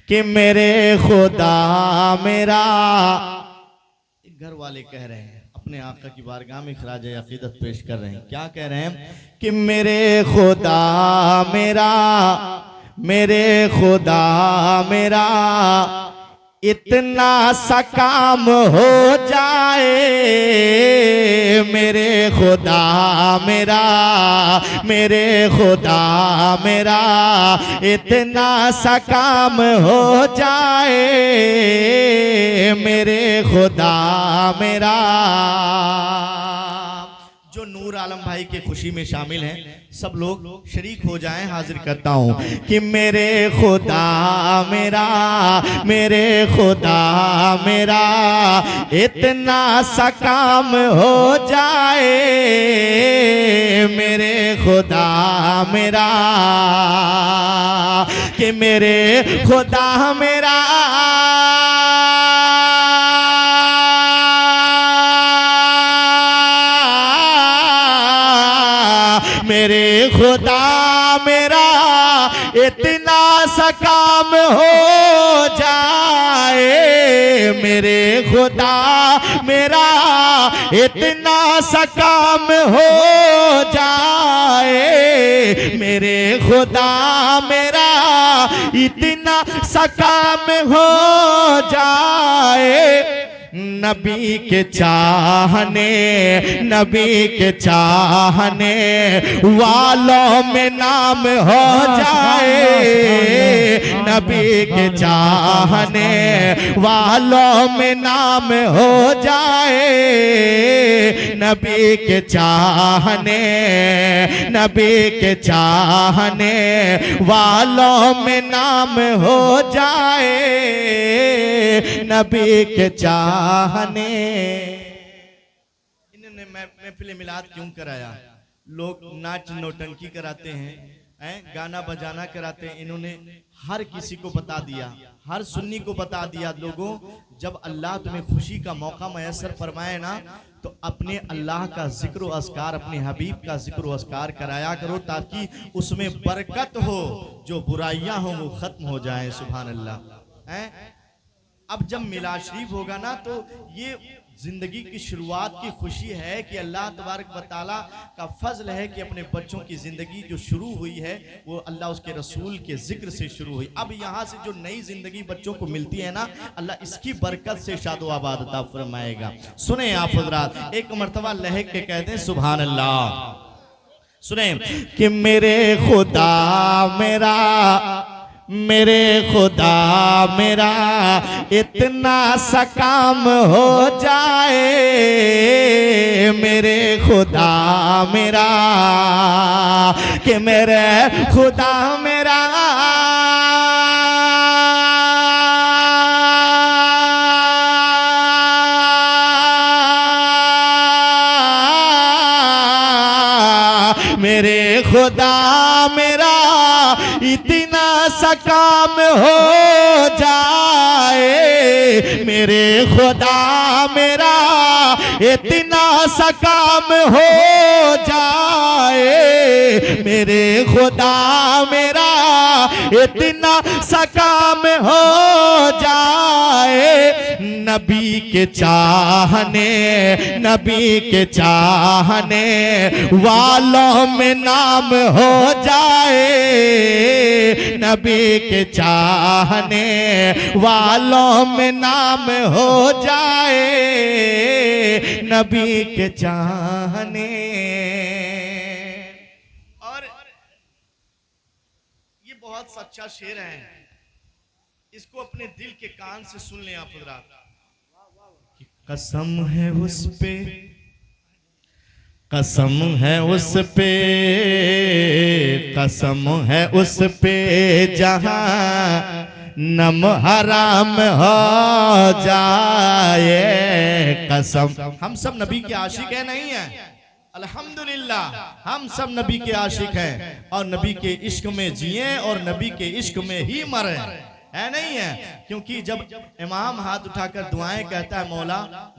कि मेरे खुदा मेरा। घर वाले कह रहे हैं अपने आका की बारगाह में खराज अकीदत पेश कर रहे हैं, क्या कह रहे हैं कि मेरे खुदा मेरा, मेरे खुदा मेरा इतना सा काम हो जाए, मेरे खुदा मेरा, मेरे खुदा मेरा इतना सा काम हो जाए, मेरे खुदा मेरा। जो नूर आलम भाई के खुशी में शामिल हैं सब लोग शरीक हो जाएं, हाजिर करता हूं कि मेरे खुदा मेरा, मेरे खुदा मेरा इतना सा काम हो जाए, मेरे खुदा मेरा, कि मेरे खुदा मेरा मेरे खुदा मेरा इतना सा काम हो जाए, मेरे खुदा मेरा इतना सा काम हो जाए, मेरे खुदा मेरा इतना सा काम हो जाए। नबी के चाहने, नबी के चाहने वालों में नाम हो जाए, नबी के चाहने वालों में नाम हो जाए, नबी के चाहने, नबी के चाहने वालों में नाम हो जाए, नबी के चाहने। इन्होंने महफिल मिलाद क्यों कराया? लोग नाच नौटंकी कराते हैं, गाना बजाना कराते हैं। इन्होंने हर किसी को बता दिया, हर सुन्नी को बता दिया, लोगों जब अल्लाह तुम्हें खुशी का मौका मैसर फरमाए ना तो अपने अल्लाह का जिक्र व अस्कार, अपने हबीब का जिक्र व अस्कार कराया करो ताकि उसमें बरकत हो, जो बुराइयां हो वो खत्म हो जाए। सुभान अल्लाह। अब जब मिलाद शरीफ होगा ना तो ये जिंदगी की शुरुआत की खुशी है कि अल्लाह तबारक व तआला का फजल है कि अपने बच्चों की जिंदगी जो शुरू हुई है वो अल्लाह उसके रसूल के जिक्र से शुरू हुई। अब यहाँ से जो नई जिंदगी बच्चों को मिलती है ना, अल्लाह इसकी बरकत से शादो आबाद अता फरमाएगा। सुने आप हज़रात, एक मर्तबा लहक के कहते हैं सुभान अल्लाह। सुने कि मेरे खुदा मेरा, मेरे खुदा मेरा इतना सा काम हो जाए, मेरे खुदा मेरा, कि मेरे खुदा मेरा मेरे खुदा मेरा इतना सा काम हो जाए, मेरे खुदा मेरा इतना सा काम हो जाए, मेरे खुदा मेरा इतना सा काम हो जाए। नबी के चाहने, नबी के चाहने वालों में नाम हो जाए, नबी के चाहने वालों में नाम हो जाए, नबी के चाहने। और ये बहुत सच्चा शेर है, इसको अपने दिल के कान से सुन लें आप हज़रात। कसम है उस पे, कसम है उस पे, कसम है उस पे जहां नम हराम हो जाए। कसम, हम सब नबी के आशिक हैं नहीं है? अल्हम्दुलिल्लाह हम सब नबी के आशिक हैं और नबी के इश्क में जिए और नबी के इश्क में ही मरे, है नहीं है? क्योंकि जब इमाम हाथ उठाकर दुआएं कहता है मौला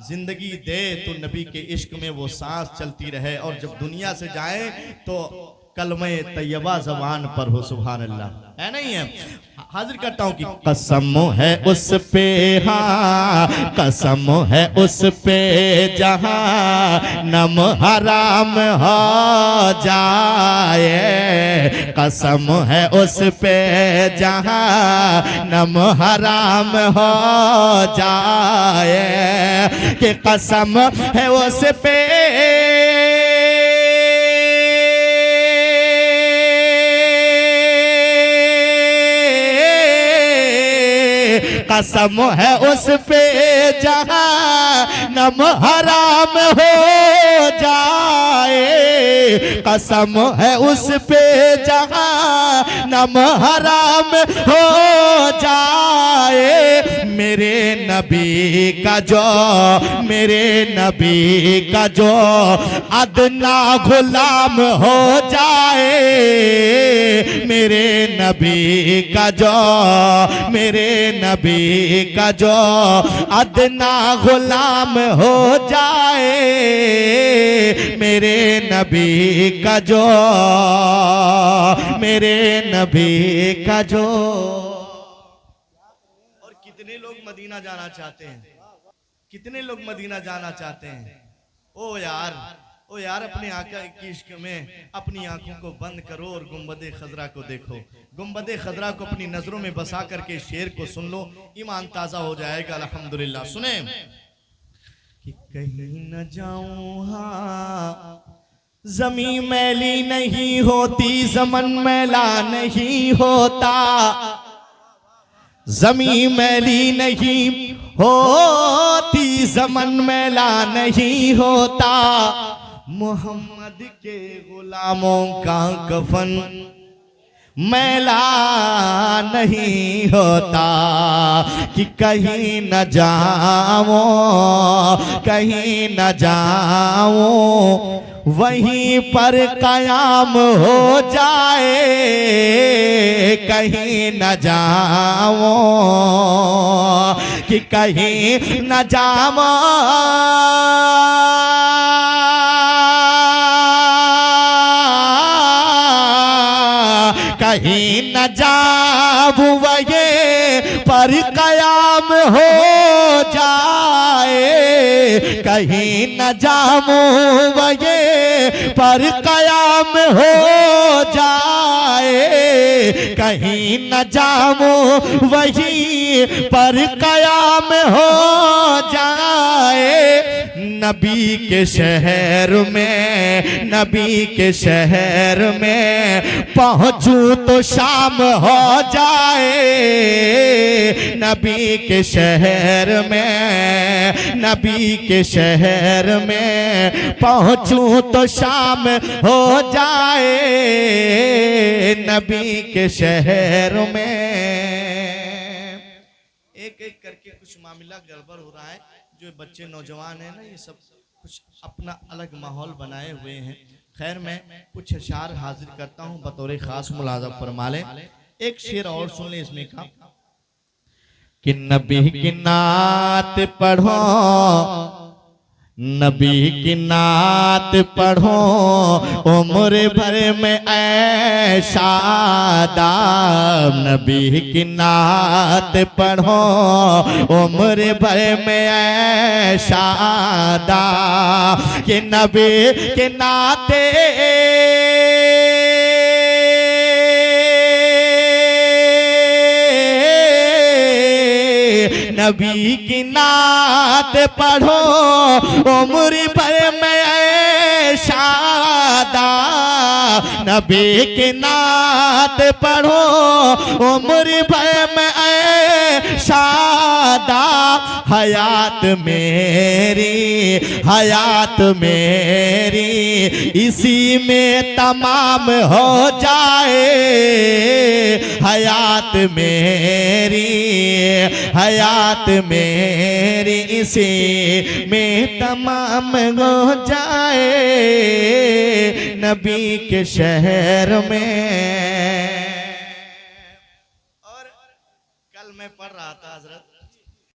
जिंदगी दे तो नबी के इश्क में वो सांस चलती रहे, और जब दुनिया से जाए तो कलमे तैयबा ज़बान पर हो। सुभान अल्लाह, है नहीं है? हाजिर करता हूँ कि कसम है उस पे, हाँ कसम है उस पे जहाँ नम हराम हो जाए, कसम है उस पे जहाँ नम हराम हो जाए, कि कसम है उस पे कसम है उस पे जहाँ नम हराम हो जाए, कसम है उस पे जहाँ नम हराम हो जाए, मेरे नबी का जो, मेरे नबी का जो अदना गुलाम हो जाए, मेरे नबी का जो, मेरे नबी का जो अदना गुलाम हो जाए, मेरे नबी का जो, मेरे नबी का जो। और कितने लोग मदीना जाना चाहते हैं, कितने लोग मदीना जाना चाहते हैं। ओ यार अपने आका की इश्क में अपनी आंखों को बंद करो और गुंबदे खजरा को देखो। गुंबदे खजरा को अपनी नजरों में बसा करके शेर को सुन लो, ईमान ताजा हो जाएगा। अल्हम्दुलिल्लाह। सुने कि कहीं न जाऊं, हाँ जमी मैली नहीं होती, ज़मन मैला नहीं होता, जमी मैली नहीं होती, ज़मन मैला नहीं होता, मोहम्मद के गुलामों का कफन मैला नहीं होता, कि कहीं न जाऊं, कहीं न जाऊं, वहीं पर कयाम हो जाए, कहीं न जाऊं, कि कहीं न जाऊं, कहीं न जाऊं, वहीं पर कयाम हो जाए, कहीं न जाऊं, वहीं पर कयाम हो जाए, कहीं न जाऊं, वहीं पर कयाम हो जाए, नबी के शहर में, नबी के शहर में पहुंचूं तो शाम हो जाए, नबी के शहर में, नबी के शहर में पहुंचूं तो शाम हो जाए, नबी के शहर में। एक एक करके कुछ मामला गड़बड़ हो रहा है। जो बच्चे नौजवान हैं ना, ये सब कुछ अपना अलग माहौल बनाए हुए हैं। खैर मैं कुछ अशार हाजिर करता हूँ, बतौर खास मुलाजा फरमा लें। एक शेर और सुन ले इसमें का, कि नबी की नात पढ़ो, नबी की नात पढ़ो, उम्र भर में ऐशा दाम, नबी की नात पढ़ो, उम्र भर में ऐशा दाम, कि नबी के नाते नबी की नात पढ़ो, उम्र भर में शादा, नबी की नात पढ़ो, उम्र भर में शादा, हयात मेरी, हयात मेरी इसी में तमाम हो जाए, हयात मेरी, हयात मेरी इसी में तमाम हो जाए, नबी के शहर में। और कल मैं पढ़ रहा था हजरत,